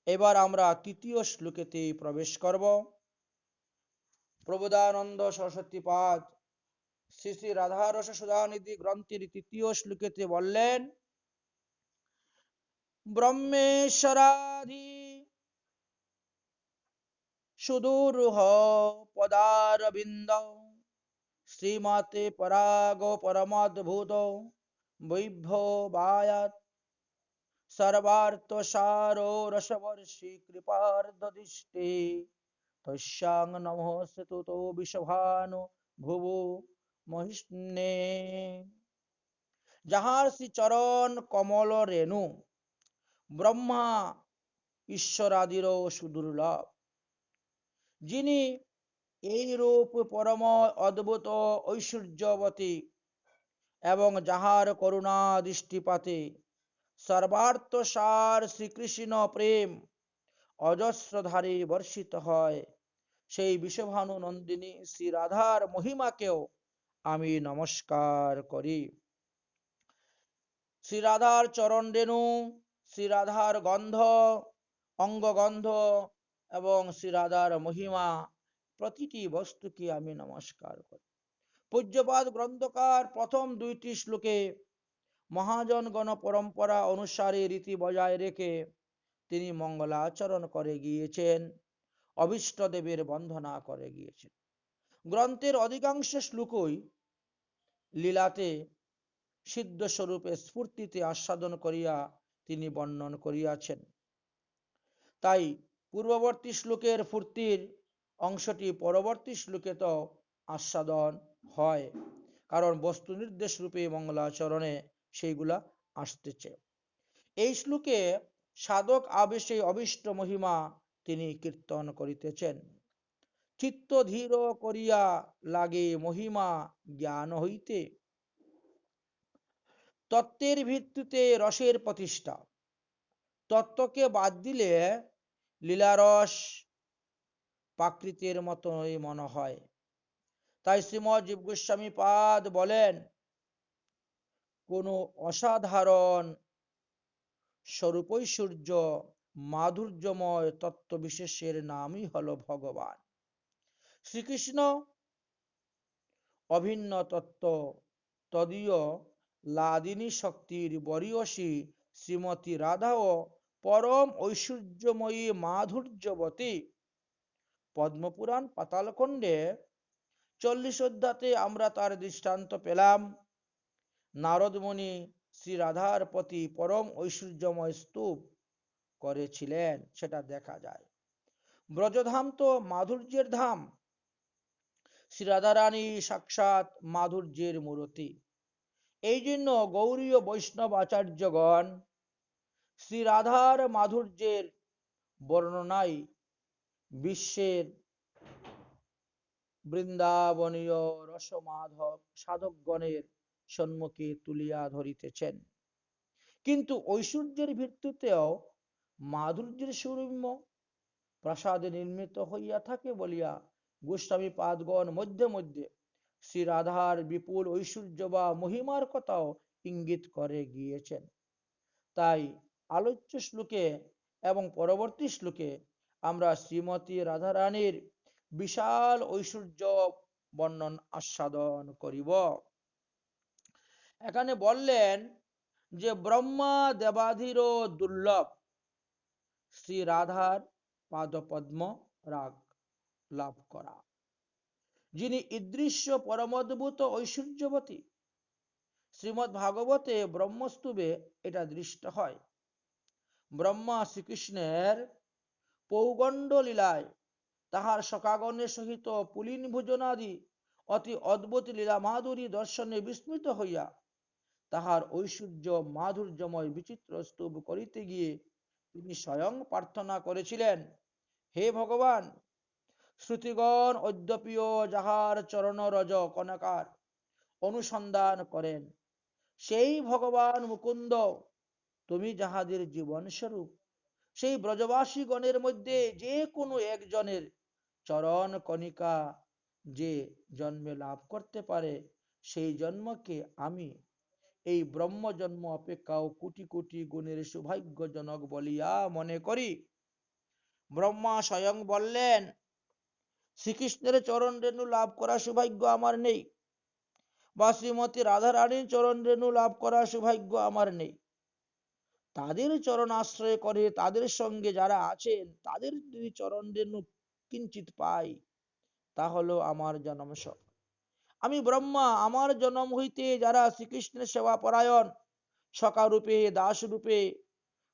এবার আমরা তৃতীয় শ্লোকেতে প্রবেশ করব। প্রবোধানন্দ সরস্বতী পাদ শ্রী শ্রী রাধারস সুধানিধি গ্রন্থের তৃতীয় শ্লোকেতে বললেন, ব্রহ্মেশ্বরাধি সুদূরহ পদারবিন্দ শ্রীমতে পরাগ পরমাদ্ভুত বৈভবায়াত সর্বার্থসারো রসবর্ষি কৃপার্ধদিষ্টে তস্যাং নমঃস্তু তো বিষভানু ভুবু মহিষ্ণে। যাহার শ্রী চরণ কমল রেণু ব্রহ্মা ঈশ্বরাদিরও সুদুর্লভ, যিনি এই রূপ পরম অদ্ভুত ঐশ্বর্যবতী এবং যাহার করুণা দৃষ্টিপাতে সর্বার্থ সার শ্রীকৃষ্ণ প্রেম অজস্রধারে বর্ষিত হয়, সেই বিষভানু নন্দিনী শ্রী রাধার মহিমাকেও আমি নমস্কার করি। শ্রী রাধার চরণ রেণু, শ্রী রাধার গন্ধ, অঙ্গগন্ধ এবং শ্রী রাধার মহিমা প্রতিটি বস্তুকে আমি নমস্কার করি। পূজ্যপাদ গ্রন্থকার প্রথম দুইটি শ্লোকে মহাজনগণ পরম্পরা অনুসারে রীতি বজায় রেখে তিনি মঙ্গলাচরণ করে গিয়েছেন, অভীষ্ট দেবের বন্দনা করে গিয়েছেন। গ্রন্থের অধিকাংশ শ্লোকই লীলাতে সিদ্ধ স্বরূপে স্ফূর্তিতে আস্বাদন করিয়া তিনি বর্ণন করিয়াছেন। তাই পূর্ববর্তী শ্লোকের ফুর্তির অংশটি পরবর্তী শ্লোকে তো আস্বাদন হয়, কারণ বস্তু নির্দেশ রূপে মঙ্গলাচরণে সেইগুলা আসতেছে। এই শ্লোকে সাধক আবেশে অভীষ্ট মহিমা তিনি কীর্তন করিতেছেন। চিত্ত ধীর করিয়া লাগে মহিমা জ্ঞান হইতে, তত্ত্বের ভিত্তিতে রসের প্রতিষ্ঠা। তত্ত্বকে বাদ দিলে লীলারস প্রাকৃতের মতোই মনে হয়। তাই শ্রীমৎ জীব গোস্বামী পাদ বলেন, কোন অসাধারণ স্বরূপৈশ্বর্য মাধুর্যময় তত্ত্ব বিশেষের নামই হলো ভগবান শ্রীকৃষ্ণ। অভিন্ন তত্ত্ব তদীয় লাদিনী শক্তির বরিয়সী শ্রীমতী রাধা ও পরম ঐশ্বর্যময়ী মাধুর্যবতী। পদ্মপুরাণ পাতালখণ্ডে 40 অধ্যাতে আমরা তার দৃষ্টান্ত পেলাম। নারদ মুনি শ্রী রাধার প্রতি পরম ঐশ্বর্যময় স্তূপ করেছিলেন, সেটা দেখা যায়। ব্রজধাম তো মাধুর্যের ধাম, শ্রী রাধারানী সাক্ষাৎ মাধুর্যের মূর্তি। এই জন্য গৌরীয় বৈষ্ণব আচার্যগণ শ্রী রাধার মাধুর্যের বর্ণনায় বিশ্বের বৃন্দাবনীয় রসমাধব সাধকগণের সম্মুখে তুলিয়া ধরিতেছেন। কিন্তু ঐশ্বর্যের ভিত্তিতেও মাধুর্যের সুরম্য প্রাসাদে নির্মিত হইয়া থাকে বলিয়া গোস্বামী পাদগণ মধ্যে মধ্যে শ্রী রাধার বিপুল ঐশ্বর্য বা মহিমার কথাও ইঙ্গিত করে গিয়েছেন। তাই আলোচ্য শ্লোকে এবং পরবর্তী শ্লোকে আমরা শ্রীমতী রাধারানীর বিশাল ঐশ্বর্য বর্ণন আস্বাদন করিব। এখানে বললেন যে ব্রহ্মা দেবাধীরও দুর্লভ শ্রী রাধার পাদপদ্ম রাগ লাভ করা, যিনি ঈদৃশ্য পরমদ্ভুত ঐশ্বর্যবতী। শ্রীমদ্ ভাগবতে ব্রহ্মস্তুবে এটা দৃষ্ট হয়। ব্রহ্মা শ্রীকৃষ্ণের পৌগণ্ড লীলায় তাহার সখাগণের সহিত পুলিন ভোজনাদি অতি অদ্ভুত লীলা মাধুরী দর্শনে বিস্মিত হইয়া তাহার ঐশ্বর্য মাধুর্যময় বিচিত্র স্তূপ করিতে গিয়ে তিনি স্বয়ং প্রার্থনা করেছিলেন, হে ভগবান, শ্রুতিগণ অদ্যপিও যাহার চরণ রজ কনকার অনুসন্ধান করেন, সেই ভগবান মুকুন্দ তুমি যাহাদের জীবন স্বরূপ, সেই ব্রজবাসী গণের মধ্যে যে কোনো একজনের চরণ কণিকা যে জন্মে লাভ করতে পারে, সেই জন্মকে আমি এই ব্রহ্ম জন্ম অপেক্ষাও কোটি কোটি গুণের সৌভাগ্যজনক বলিয়া মনে করি। ব্রহ্মা স্বয়ং বললেন, শ্রীকৃষ্ণের চরণ রেণু লাভ করা সৌভাগ্য আমার নেই, বা শ্রীমতী রাধারানীর চরণ রেণু লাভ করা সৌভাগ্য আমার নেই। তাদের চরণ আশ্রয় করে তাদের সঙ্গে যারা আছেন তাদের যদি চরণ রেণু কিঞ্চিত পাই, তা হলো আমার জন্ম সফল। আমি ব্রহ্মা, আমার জন্ম হইতে যারা শ্রীকৃষ্ণের সেবা পরায়ণ সখা রূপে দাস রূপে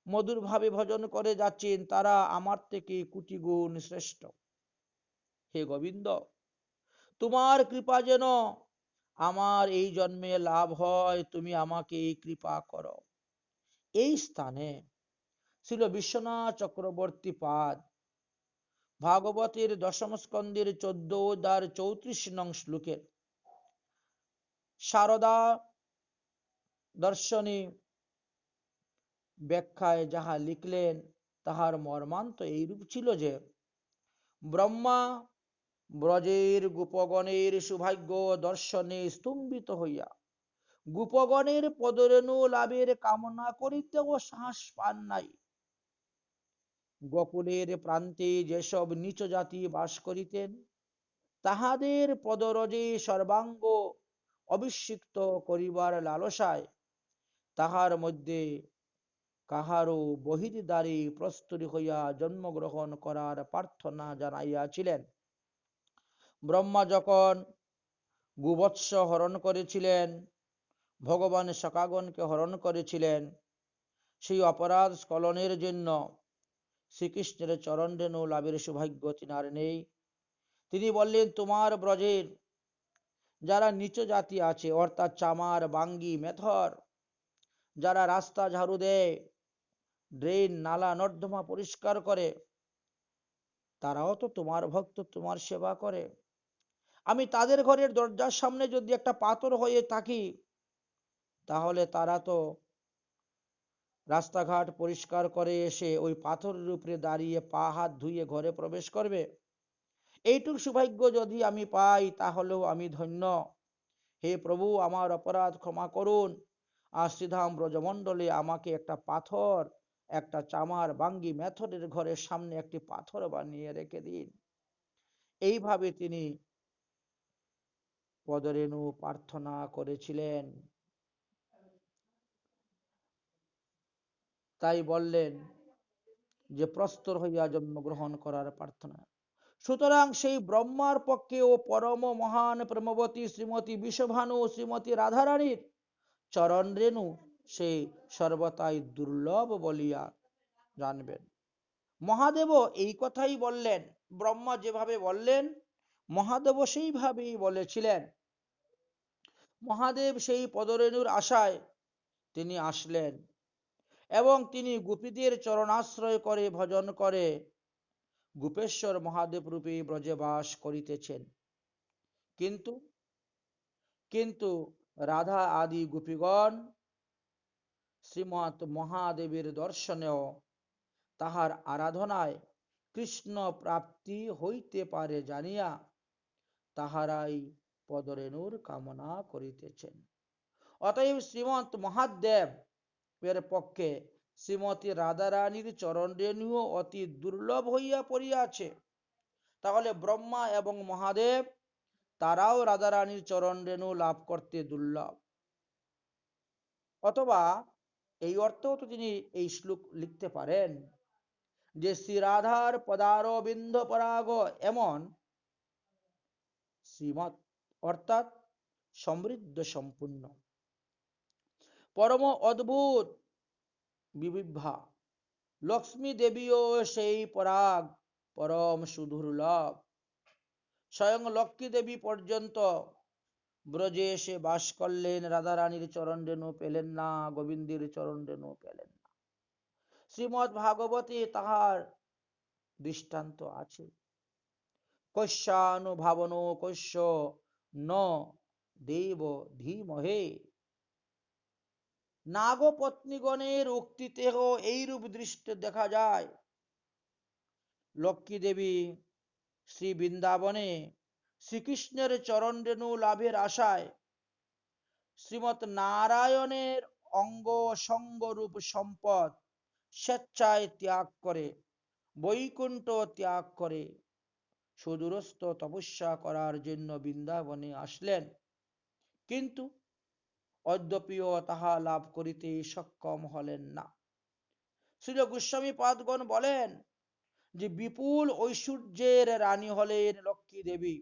মধুর ভাবে ভজন করে যাচ্ছেন, তারা আমার থেকে কোটি গুণ শ্রেষ্ঠ। হে গোবিন্দ, তোমার কৃপা যেন আমার এই জন্মে লাভ হয়, তুমি আমাকে এই কৃপা করো। এই স্থানে ছিল বিশ্বনাথ চক্রবর্তী পাদ ভাগবতের দশম স্কন্ধের 14-34 শ্লোকের শারদা দর্শনী ব্যাখ্যায় যাহা লিখলেন, তাহার মর্মান্ত এইরূপ ছিল যে, ব্রহ্মা ব্রজের গোপগণের সৌভাগ্য দর্শনে স্তম্ভিত হইয়া গোপগণের পদরেণু লাভের কামনা করিতেও সাহস পান নাই। গোকুলের প্রান্তে যেসব নীচ জাতি বাস করিতেন, তাহাদের পদরজে সর্বাঙ্গ অভিষিক্ত করিবার লালসায় তাহার মধ্যে কাহারও বহির্দ্বারে প্রস্তরী হইয়া জন্মগ্রহণ করার প্রার্থনা জানাইয়াছিলেন। ব্রহ্মা যখন গোবৎস হরণ করেছিলেন, ভগবান সখাগণকে হরণ করেছিলেন, সেই অপরাধ স্খলনের জন্য শ্রীকৃষ্ণের চরণ রেণু লাভের সৌভাগ্য তিনার নেই। তিনি বললেন, তোমার ব্রজের যারা নিচ জাতি আছে, অর্থাৎ চামার, বাঙ্গি, মেথর, যারা রাস্তা ঝাড়ু দেয়, ড্রেন নালা নর্দমা পরিষ্কার করে, তারাও তো তোমার ভক্ত, তোমার সেবা করে। আমি তাদের ঘরের দরজার সামনে যদি একটা পাথর হয়ে থাকি, তাহলে তারা তো রাস্তাঘাট পরিষ্কার করে এসে ওই পাথরের উপরে দাঁড়িয়ে পা হাত ধুয়ে ঘরে প্রবেশ করবে। এইটুক সৌভাগ্য যদি আমি পাই, তাহলেও আমি ধন্য। হে প্রভু, আমার অপরাধ ক্ষমা করুন, আর শ্রীধাম ব্রজমণ্ডলে আমাকে একটা পাথর, একটা চামার বাঙ্গি মেথরের ঘরের সামনে একটি পাথর বানিয়ে রেখে দিন। এইভাবে তিনি পদরেণু প্রার্থনা করেছিলেন। তাই বললেন যে প্রস্তর হইয়া জন্মগ্রহণ করার প্রার্থনা। সুতরাং সেই ব্রহ্মার পক্ষে ও পরম মহান প্রেমবতী শ্রীমতী বিশ্বভানু শ্রীমতী রাধারানীর চরণ রেণু সেই সর্বতাই দুর্লভ বলিয়া জানবেন। মহাদেব এই কথাই বললেন। ব্রহ্মা যেভাবে বললেন, মহাদেব সেইভাবেই বলেছিলেন। মহাদেব সেই পদরেণুর আশায় তিনি আসলেন এবং তিনি গোপীদের চরণাশ্রয় করে ভজন করে গোপেশ্বর মহাদেব রূপে ব্রজে বাস করিতেছেন। কিন্তু কিন্তু রাধা আদি গোপীগণ শ্রীমৎ মহাদেবের দর্শনেও তাহার আরাধনায় কৃষ্ণ প্রাপ্তি হইতে পারে জানিয়া তাহারাই পদরেণুর কামনা করিতেছেন। অতএব শ্রীমৎ মহাদেব এর পক্ষে শ্রীমতী রাধারানীর চরণ রেণু অতি দুর্লভ হইয়া পড়িয়াছে। তাহলে ব্রহ্মা এবং মহাদেব তারাও রাধারানীর চরণ রেণু লাভ করতে দুর্লভ। অথবা এই অর্থেও তো তিনি এই শ্লোক লিখতে পারেন যে, শ্রী রাধার পদারবিন্দ পরাগ এমন শ্রীমৎ, অর্থাৎ সমৃদ্ধ সম্পূর্ণ পরম অদ্ভুত বিবিভা লক্ষ্মী দেবীও সেই পরাগ পরম সুদুর্লভ। স্বয়ং লক্ষ্মী দেবী পর্যন্ত ব্রজে এসে বাস করলেন, রাধারানীর চরণ রেণু পেলেন না, গোবিন্দের চরণ রেণু পেলেন না। শ্রীমৎ ভাগবতে তাহার দৃষ্টান্ত আছে। কৈশ্যানুভাবনো কৈশ্য ন দেব ধীমহে। নাগপত্নীগণের উক্তিতেও এইরূপ দৃষ্টি দেখা যায়। লক্ষ্মী দেবী শ্রী বৃন্দাবনে শ্রীকৃষ্ণের চরণ রেণু লাভের আশায় শ্রীমৎ নারায়ণের অঙ্গ সঙ্গ রূপ সম্পদ স্বেচ্ছায় ত্যাগ করে বৈকুণ্ঠ ত্যাগ করে সুদূরস্থ তপস্যা করার জন্য বৃন্দাবনে আসলেন, কিন্তু অদ্যপিও তাহা লাভ করিতে সক্ষম হলেন না। শ্রীল গোস্বামী পাদগণ বলেন যে বিপুল ঐশ্বর্যের রানী হলেন লক্ষ্মী দেবী।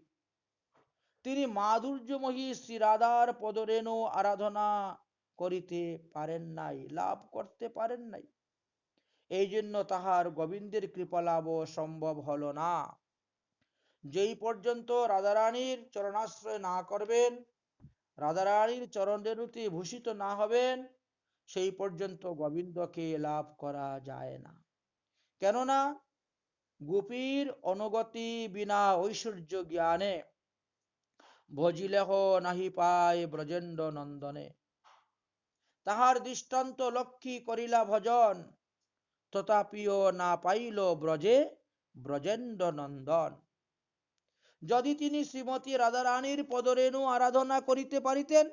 তিনি মাধুর্যময়ী শ্রী রাধার পদরেণু আরাধনা করিতে পারেন নাই, লাভ করতে পারেন নাই। এই জন্য তাহার গোবিন্দের কৃপা লাভ সম্ভব হল না। যেই পর্যন্ত রাধারানীর চরণাশ্রয় না করবেন, রাধারানীর চরণরেণুতে ভূষিত না হবেন, সেই পর্যন্ত গোবিন্দকে লাভ করা যায় না। কেননা গোপীর অনুগতি বিনা ঐশ্বর্য জ্ঞানে ভজিলেহ নাহি পায় ব্রজেন্দ্র নন্দনে। তাহার দৃষ্টান্ত লক্ষ্মী করিলা ভজন, তথাপিও না পাইল ব্রজে ব্রজেন্দ্র নন্দন। যদি তিনি শ্রীমতী রাধারানীর পদরেণু আরাধনা করিতে পারিতেন,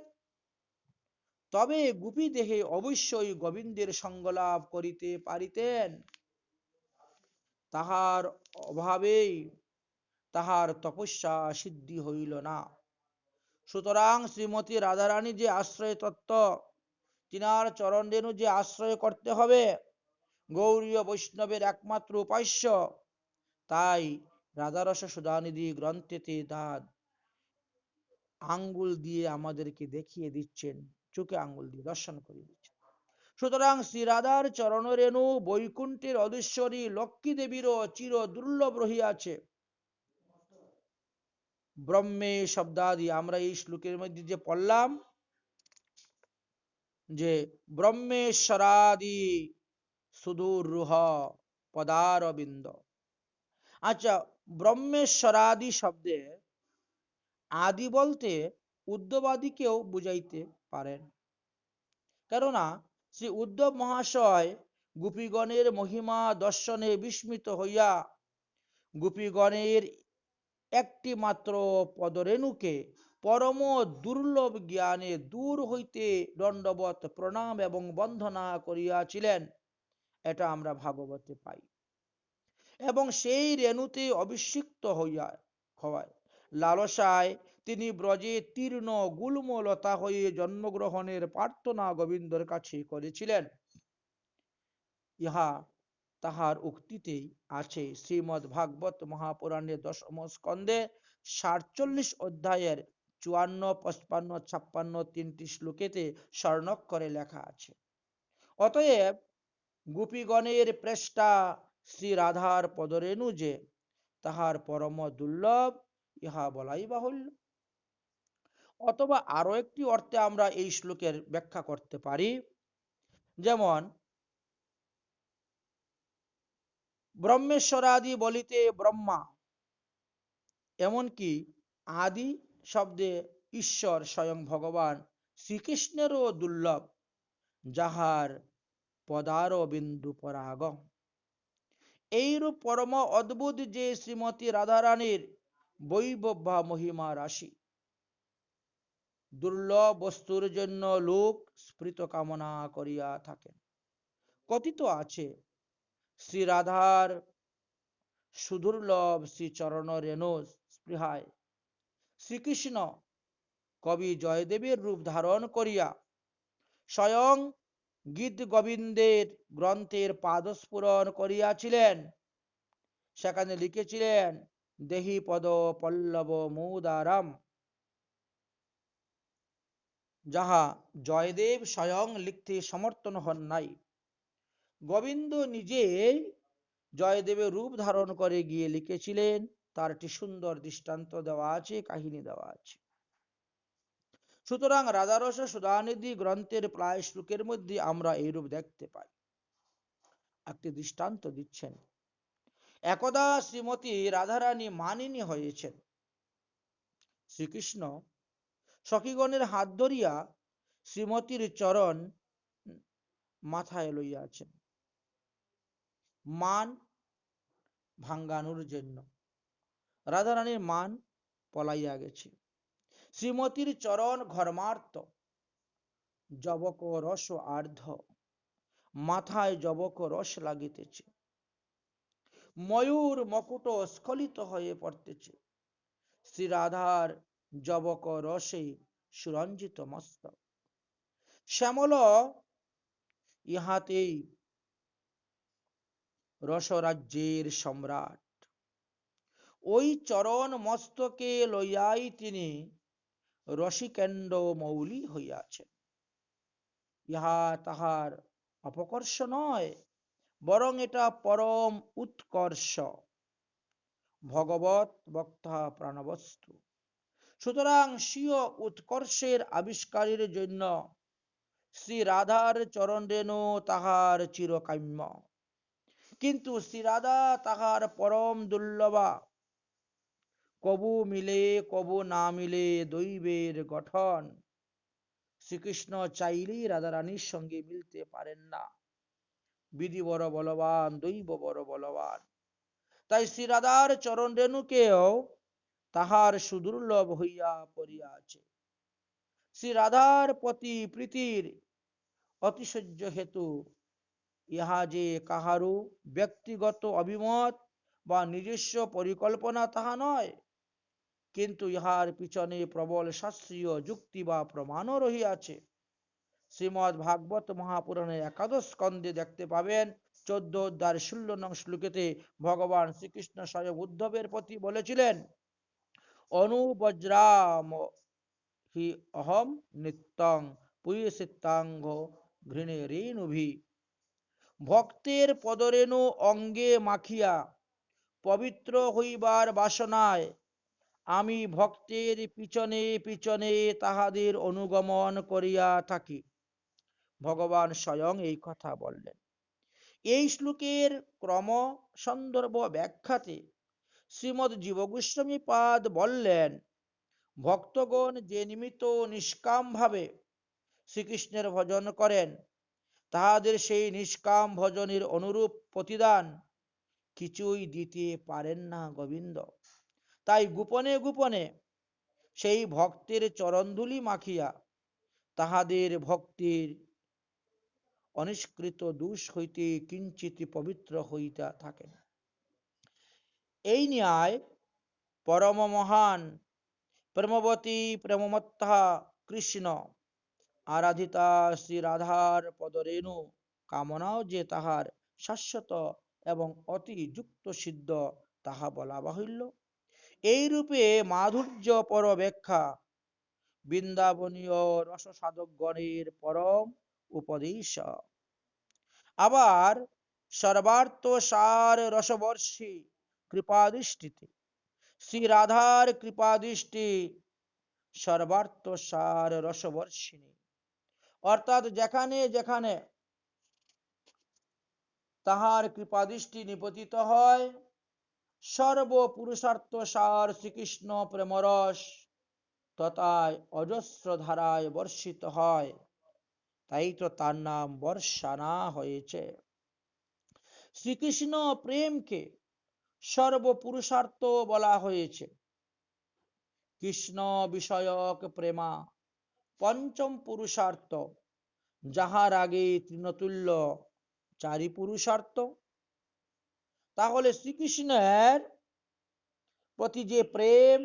তবে গোপী দেহে অবশ্যই গোবিন্দের সঙ্গ লাভ করিতে পারিতেন। তাহার অভাবেই তাহার তপস্যা সিদ্ধি হইল না। সুতরাং শ্রীমতী রাধারানী যে আশ্রয় তত্ত্ব, তিনার চরণ রেণু যে আশ্রয় করতে হবে, গৌরীয় বৈষ্ণবের একমাত্র উপাস্য। তাই রাধারস সুধানিধি গ্রন্থেতে তার আঙ্গুল দিয়ে আমাদেরকে দেখিয়ে দিচ্ছেন, চোখে আঙ্গুল দিয়ে দর্শন করিয়ে দিচ্ছেন। সুতরাং শ্রী রাধার চরণ রেণু বৈকুণ্ঠের অধীশ্বরী লক্ষ্মী দেবীরও চির দুর্লভ রহিয়াছে। ব্রহ্মে শব্দাদি আমরা এই শ্লোকের মধ্যে যে পড়লাম, যে ব্রহ্মেশ্বরাদি সুদূর রুহ পদারবিন্দ। আচ্ছা, ব্রহ্মেশ্বরাদি শব্দে আদি বলতে উদ্ধবাদিকেও বুঝাইতে পারেন। কেননা শ্রী উদ্ধব মহাশয় গোপীগণের মহিমা দর্শনে বিস্মিত হইয়া গোপীগণের একটি মাত্র পদরেণুকে পরম দুর্লভ জ্ঞানে দূর হইতে দণ্ডবত প্রণাম এবং বন্দনা করিয়াছিলেন, এটা আমরা ভাগবতে পাই। এবং সেই রেণুতে অভিষিক্ত হওয়ায় লালসায় তিনি ব্রজে তীর্ণ গুল্মলতা হয়ে জন্মগ্রহণের প্রার্থনা গোবিন্দর কাছে করেছিলেন। ইহা তাহার উক্তিতেই আছে। শ্রীমদ্ ভাগবত মহাপুরাণের 10ম স্কন্ধে 47 অধ্যায়ের 54, 55, 56 তিনটি শ্লোকেতে স্বর্ণাক্ষরে লেখা আছে। অতএব গোপীগণের প্রেষ্টা শ্রী রাধার পদরেণু যে তাহার পরম দুর্লভ, ইহা বলাই বাহুল্য। অথবা আরো একটি অর্থে আমরা এই শ্লোকের ব্যাখ্যা করতে পারি, যেমন ব্রহ্মেশ্বরাদি বলিতে ব্রহ্মা, এমনকি আদি শব্দে ঈশ্বর স্বয়ং ভগবান শ্রীকৃষ্ণেরও দুর্লভ, যাহার পদার বিন্দু পরাগম। এইরূপ পরম অদ্ভুত যে শ্রীমতী রাধারানীর বৈভবা মহিমা রাশি, দুর্লভ বস্তুর জন্য লোক স্ফীত কামনা করিয়া থাকেন। কথিত আছে শ্রী রাধার সুদুর্লভ শ্রী চরণ রেণু স্পৃহায় শ্রীকৃষ্ণ কবি জয়দেবের রূপ ধারণ করিয়া স্বয়ং গীত গোবিন্দের গ্রন্থের পাদস্ফুরণ করিয়াছিলেন। সেখানে লিখেছিলেন দেহি পদ পল্লব মুদারাম, যাহা জয়দেব স্বয়ং লিখতে সমর্থন হন নাই। গোবিন্দ নিজেই জয়দেবের রূপ ধারণ করে গিয়ে লিখেছিলেন। তার একটি সুন্দর দৃষ্টান্ত দেওয়া আছে, কাহিনী দেওয়া আছে। সুতরাং রাধারস সুধানিধি গ্রন্থের প্রায় শ্লোকের মধ্যে আমরা এইরূপ দেখতে পাই। একটি দৃষ্টান্ত দিচ্ছেন। একদা শ্রীমতী রাধারানী মানিনী হয়েছেন। শ্রীকৃষ্ণ সখীগণের হাত ধরিয়া শ্রীমতীর চরণ মাথায় লইয়াছেন মান ভাঙ্গানোর জন্য। রাধারানীর মান পলাইয়া গেছে। শ্রীমতীর চরণ ঘর্মার্ত, যবক রস আর্ধ, মাথায় যবক রস লাগিতেছে। ময়ূর মকুট স্খলিত হয়ে পড়তেছে। শ্রী রাধার যবক রসে সুরঞ্জিত মস্তক, শ্যামল ইহাতেই রসরাজ্যের সম্রাট। ওই চরণ মস্তকে লইয়াই তিনি রসিকেন্দ্র মৌলি হইয়াছেন। ইহা তাহার অপকর্ষ নয়, বরং এটা পরম উৎকর্ষ। ভগবত বক্তা প্রাণবস্তু। সুতরাং স্বীয় উৎকর্ষের আবিষ্কারের জন্য শ্রী রাধার চরণ রেণু তাহার চিরকাম্য। কিন্তু শ্রী রাধা তাহার পরম দুর্লভা, কবু মিলে কবু না মিলে দৈবের গঠন। শ্রীকৃষ্ণ চাইলেই রাধারানীর সঙ্গে মিলতে পারেন না। বিধি বড় বলবান, দৈব বড় বলবান। তাই শ্রী রাধার চরণ রেণুকেও তাহার সুদুর্লভ হইয়া পড়িয়াছে। শ্রী রাধার প্রতি প্রীতির অতিশয্য হেতু ইহা যে কাহারও ব্যক্তিগত অভিমত বা নিজস্ব পরিকল্পনা তাহা নয়, কিন্তু ইহার পিছনে প্রবল শাস্ত্রীয় যুক্তি বা প্রমাণও রহিয়াছে। শ্রীমদ্ ভাগবত মহাপুরাণের একাদশ স্কন্ধে দেখতে পাবেন 14 অধ্যায় 16 নং শ্লোকেতে ভগবান শ্রীকৃষ্ণ স্বয়ং উদ্ধবের প্রতি বলেছিলেন, অনুবজ্রাম হি অহম নিত্যং পুয়সিতাঙ্গ ঘৃণে রেণুভি। ভক্তের পদরেণু অঙ্গে মাখিয়া পবিত্র হইবার বাসনায় আমি ভক্তের পিছনে পিছনে তাহাদের অনুগমন করিয়া থাকি। ভগবান স্বয়ং এই কথা বললেন। এই শ্লোকের ক্রম সন্দর্ভ ব্যাখ্যাতে শ্রীমদ্ জীবগোস্বামী পাদ বললেন, ভক্তগণ যে নিমিত্ত নিষ্কাম ভাবে শ্রীকৃষ্ণের ভজন করেন, তাহাদের সেই নিষ্কাম ভজনের অনুরূপ প্রতিদান কিছুই দিতে পারেন না গোবিন্দ। তাই গোপনে গোপনে সেই ভক্তের চরণধূলি মাখিয়া তাহাদের ভক্তির অনিষ্কৃত দোষ হইতে কিঞ্চিত পবিত্র হইতে থাকেন। এই ন্যায় পরম মহান প্রেমবতী প্রেমমত্তা কৃষ্ণ আরাধিতা শ্রী রাধার পদরেণু কামনাও যে তাহার শাশ্বত এবং অতি যুক্ত সিদ্ধ, তাহা বলা বাহুল্য। এইরূপে মাধুর্য পর ব্যাখ্যা বৃন্দাবনীয় রস সাধকগণের পরম উপদেশ। আবার সর্বার্থ সার রসবর্ষী কৃপাদৃষ্টিতে শ্রী রাধার কৃপাদৃষ্টি সর্বার্থ সার রসবর্ষিণী, অর্থাৎ যেখানে যেখানে তাহার কৃপাদৃষ্টি নিপতিত হয়, সর্বপুরুষার্থ সার শ্রীকৃষ্ণ প্রেমরস তথায় অজস্র ধারায় বর্ষিত হয়। তাই তো তার নাম বর্ষানা হয়েছে। শ্রীকৃষ্ণ প্রেমকে সর্বপুরুষার্থ বলা হয়েছে। কৃষ্ণ বিষয়ক প্রেমা পঞ্চম পুরুষার্থ, যাহার আগে তৃণতুল্য চারি পুরুষার্থ। তাহলে শ্রীকৃষ্ণের প্রতি যে প্রেম,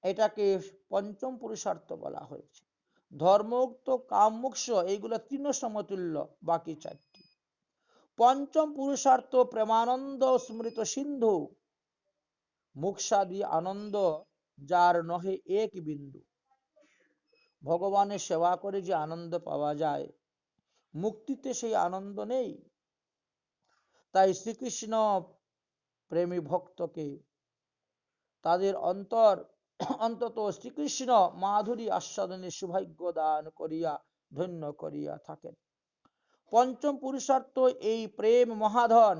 এটাকে পঞ্চম পুরুষার্থ বলা হয়েছে। ধর্মোক্ত কামমোক্ষ এইগুলো তৃণ সমতুল্য, বাকি চারটি। পঞ্চম পুরুষার্থ প্রেমানন্দ স্মৃত সিন্ধু, মুক্ষাদি আনন্দ যার নহে এক বিন্দু। ভগবানের সেবা করে যে আনন্দ পাওয়া যায়, মুক্তিতে সেই আনন্দ নেই। তাই শ্রীকৃষ্ণ প্রেমী ভক্তকে তাদের অন্তত শ্রীকৃষ্ণ মাধুরী আস্বাদনে সৌভাগ্য দান করিয়া ধন্য করিয়া থাকেন। পঞ্চম পুরুষার্থ এই প্রেম মহাধন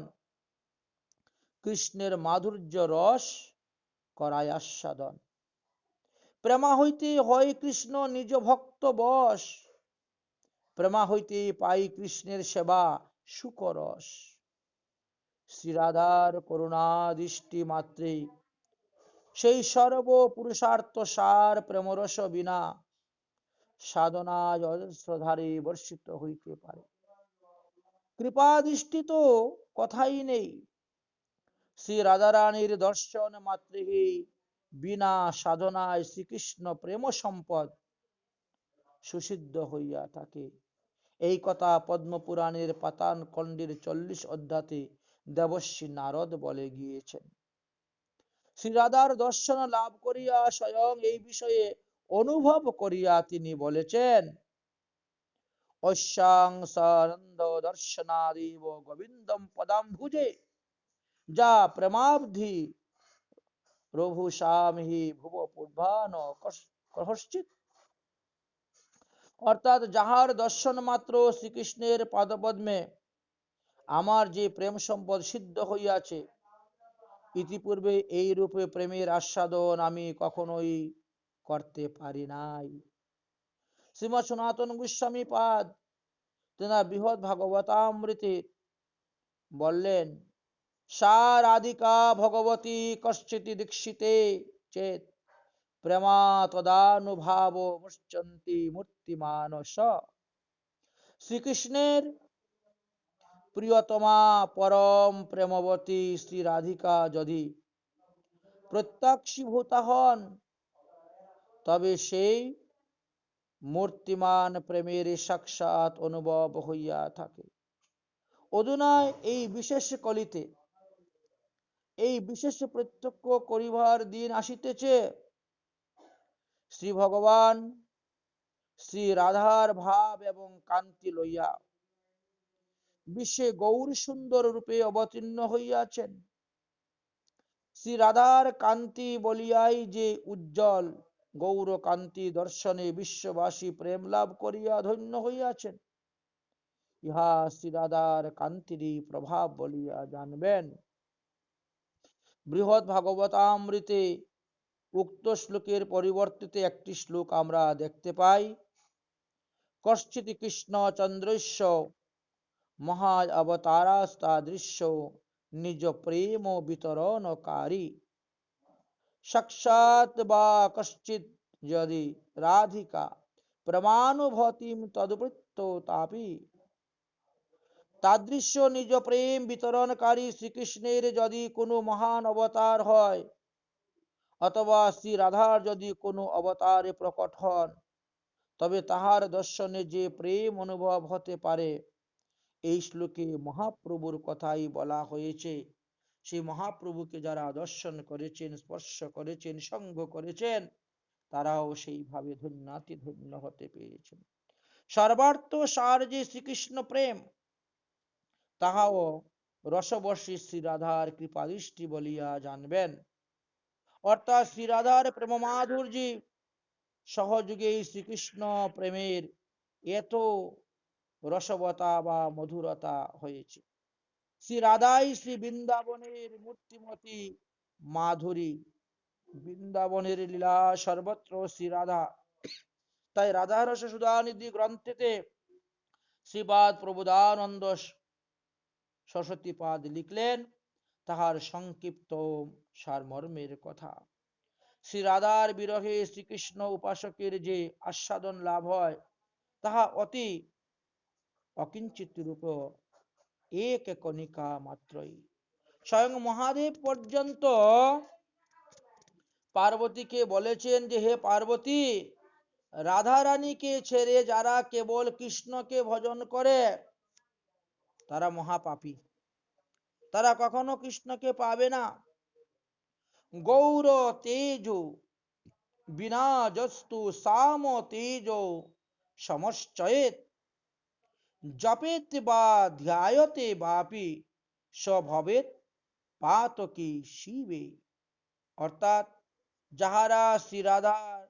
কৃষ্ণের মাধুর্য রস করায় আস্বাদন। প্রেমা হইতে হয় কৃষ্ণ নিজ ভক্ত বশ, প্রেমা হইতে পাই কৃষ্ণের সেবা সুকরস। শ্রীরাধার করুণা দৃষ্টি মাত্রে সেই সর্ব পুরুষার্থ সার প্রেমরস বিনা সাধনায় অজস্রধারে বর্ষিত হইতে পারে। কৃপা দৃষ্টি তো কথাই নেই। শ্রী রাধারানীর দর্শন মাত্রেই বিনা সাধনায় শ্রীকৃষ্ণ প্রেম সম্পদ সুসিদ্ধ হইয়া থাকে। এই কথা পদ্মপুরাণের পাতান খণ্ডের 40 অধ্যায়ে দেবর্ষি নারদ বলে গিয়েছেন। শ্রী রাধার দর্শন লাভ করিয়া স্বয়ং এই বিষয়ে অনুভব করিয়া তিনি বলেছেন, অশ্যাং সানন্দ দর্শনাদিব গোবিন্দম পদাম্বুজে যা প্রেমাবধি প্রভু স্বামী ভুব পূর্বান কহশ্চিৎ। অর্থাৎ যাহার দর্শন মাত্র শ্রীকৃষ্ণের পাদপদ্মে আমার যে প্রেম সম্পদ সিদ্ধ হইয়াছে, ইতিপূর্বে এই রূপে প্রেমের আস্বাদন আমি কখনোই করতে পারি নাই। শ্রীমৎ সনাতন গোস্বামী পাদ তেনার বৃহৎ ভাগবতামৃতে বললেন, সা রাধিকা ভগবতী কশ্চিতি দীক্ষিতে চেত প্রেমা তদানুভাব মুচ্যন্তি মূর্তিমানস। শ্রীকৃষ্ণের প্রিয়তমা পরম প্রেমবতী শ্রী রাধিকা যদি প্রত্যক্ষীভূতা হন, তবে সেই মূর্তিমান প্রেমের সাক্ষাৎ অনুভব হইয়া থাকে। অধুনা এই বিশেষ কলিতে এই বিশেষ প্রত্যক্ষ করিবার দিন আসিতেছে। শ্রী ভগবান শ্রী রাধার ভাব এবং কান্তি লইয়া বিশ্বে গৌর সুন্দর রূপে অবতীর্ণ হইয়াছেন। শ্রী রাধার কান্তি বলিয়াই যে উজ্জ্বল গৌর কান্তি দর্শনে বিশ্ববাসী প্রেম লাভ করিয়া ধন্য হইয়াছেন, ইহা শ্রী রাধার কান্তিরই প্রভাব বলিয়া জানবেন। বৃহৎ ভাগবতামৃতে উক্ত শ্লোকের পরিবর্তিতে একটি শ্লোক আমরা দেখতে পাই, কশ্চিৎ কৃষ্ণ চন্দ্রস্য মহা অবতারাস্তাদৃশ্য নিজ প্রেম বিতরণকারী সাক্ষাৎ বা কশ্চিৎ যদি রাধিকা প্রমাণুভূতিম তদুপৃত্ত তাপি। তাদৃশ্য নিজ প্রেম বিতরণকারী শ্রীকৃষ্ণের যদি কোনো মহান অবতার হয়, অথবা শ্রী রাধার যদি কোনো অবতারে প্রকট হন, তবে তাহার দর্শনে যে প্রেম অনুভব হতে পারে, এই শ্লোকে মহাপ্রভুর কথাই বলা হয়েছে। সেই মহাপ্রভুকে যারা দর্শন করেছেন, স্পর্শ করেছেন, সঙ্গ করেছেন, তারাও সেইভাবে ধন্যাতি ধন্য হতে পেরেছেন। সর্বার্থ সার যে শ্রীকৃষ্ণ প্রেম, তাহাও রসবর্ষী শ্রী রাধার কৃপাদৃষ্টি বলিয়া জানবেন। অর্থাৎ শ্রী রাধার প্রেম মাধুর্যে সহযোগে শ্রীকৃষ্ণ প্রেমের এত রসবতা বা মধুরতা হয়েছে। শ্রী রাধাই শ্রী বৃন্দাবনের মূর্তিমতী মাধুরী, বৃন্দাবনের লীলা সর্বত্র শ্রী রাধা। তাই রাধা রস সুধানিধি গ্রন্থেতে শ্রীপাদ প্রবোধানন্দ সরস্বতীপাদ লিখলেন তাহার সংক্ষিপ্ত সারমর্মের কথা। শ্রী রাধার বিরহে শ্রীকৃষ্ণ উপাসকের যে আস্বাদন লাভ হয়, তাহা অতি অকিঞ্চিত রূপ এক কণিকা মাত্রই। স্বয়ং মহাদেব পর্যন্ত পার্বতীকে বলেছেন যে, হে পার্বতী, রাধা রানীকে ছেড়ে যারা কেবল কৃষ্ণকে ভজন করে তারা মহাপাপী, তারা কখনো কৃষ্ণকে পাবে না। গৌর তেজ বিনা যস্তু সাম তেজ সমশ্চয়েত জপেত বা ধ্যায়তে বাপি স্বভবেত পাতকি শিবে। অর্থাৎ যাহারা শ্রী রাধার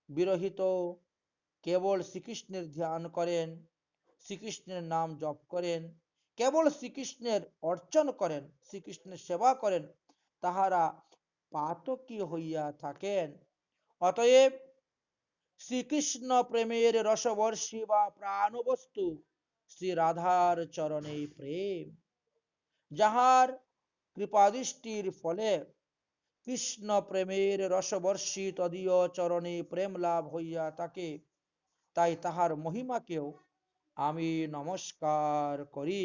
বিরহিত কেবল শ্রীকৃষ্ণের ধ্যান করেন, শ্রীকৃষ্ণের নাম জপ করেন, কেবল শ্রীকৃষ্ণের অর্চন করেন, শ্রীকৃষ্ণের সেবা করেন, তাহারা পাতকী হইয়া থাকেন। অতএব শ্রীকৃষ্ণ প্রেমের রসবর্ষী বা প্রাণবস্তু শ্রী রাধার চরণে প্রেম, যাহার কৃপাদৃষ্টির ফলে কৃষ্ণ প্রেমের রসবর্ষী তদীয় চরণে প্রেম লাভ হইয়া থাকে, তাই তাহার মহিমাকেও আমি নমস্কার করি।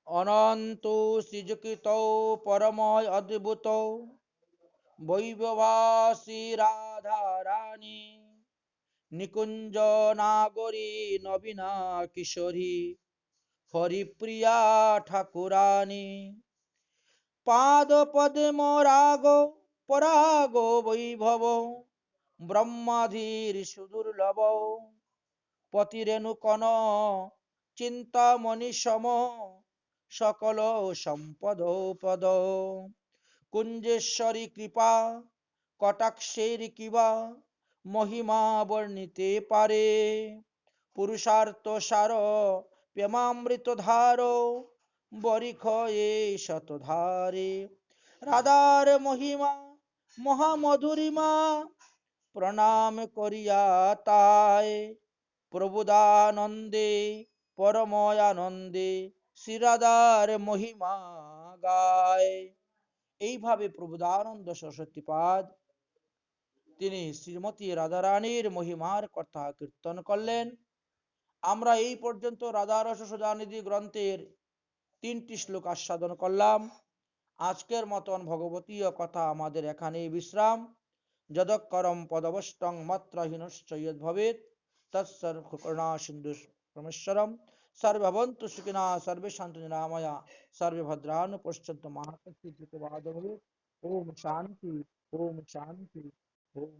অনন্ত শ্রীযুক্ত পরময় অদ্ভুত বৈভবাসী রাধা রানী নিকুঞ্জ নাগরী নবীনা কিশোরী হরিপ্রিয়া ঠাকুরানী পাদ পদ্ম রাগ পরাগ বৈভব ব্রহ্মাধীর সুদুর্লভ পতিরেণু কন চিন্তামণি সম সকল সম্পদ পদ কুঞ্জেশ্বরী কৃপা কটাক্ষের কিবা মহিমা বর্ণিতে পারে পুরুষার্থ সার প্রেমামৃত ধার বরিখ এ শতধারে রাধার মহিমা মহামধুরিমা প্রণাম করিয়া তাই প্রবুদানন্দে পরময়ানন্দে শ্রীরাধার মহিমা গায়। এইভাবে প্রবুদানন্দ সরস্বতীপাদ তিনি শ্রীমতী রাধারানীর মহিমার কথা কীর্তন করলেন। আমরা এই পর্যন্ত রাধারস সুধানিধি গ্রন্থের 3টি শ্লোক আস্বাদন করলাম। আজকের মতন ভগবতীয় কথা আমাদের এখানেই বিশ্রাম। যদক্ষরম পদবষ্টং মাত্রহীনশ্চ যদ্ভবেৎ তৎসর্বকরুণা সিন্ধু পরমেশ্বরম সর্বভবন্তু সুখিনা সর্বে সন্তু নিরাময়া সর্বে ভদ্রাণু পশ্যন্তু মা কশ্চিৎ দুঃখভাগ্ ভবেৎ। ওম শান্তি, ওম শান্তি, ওম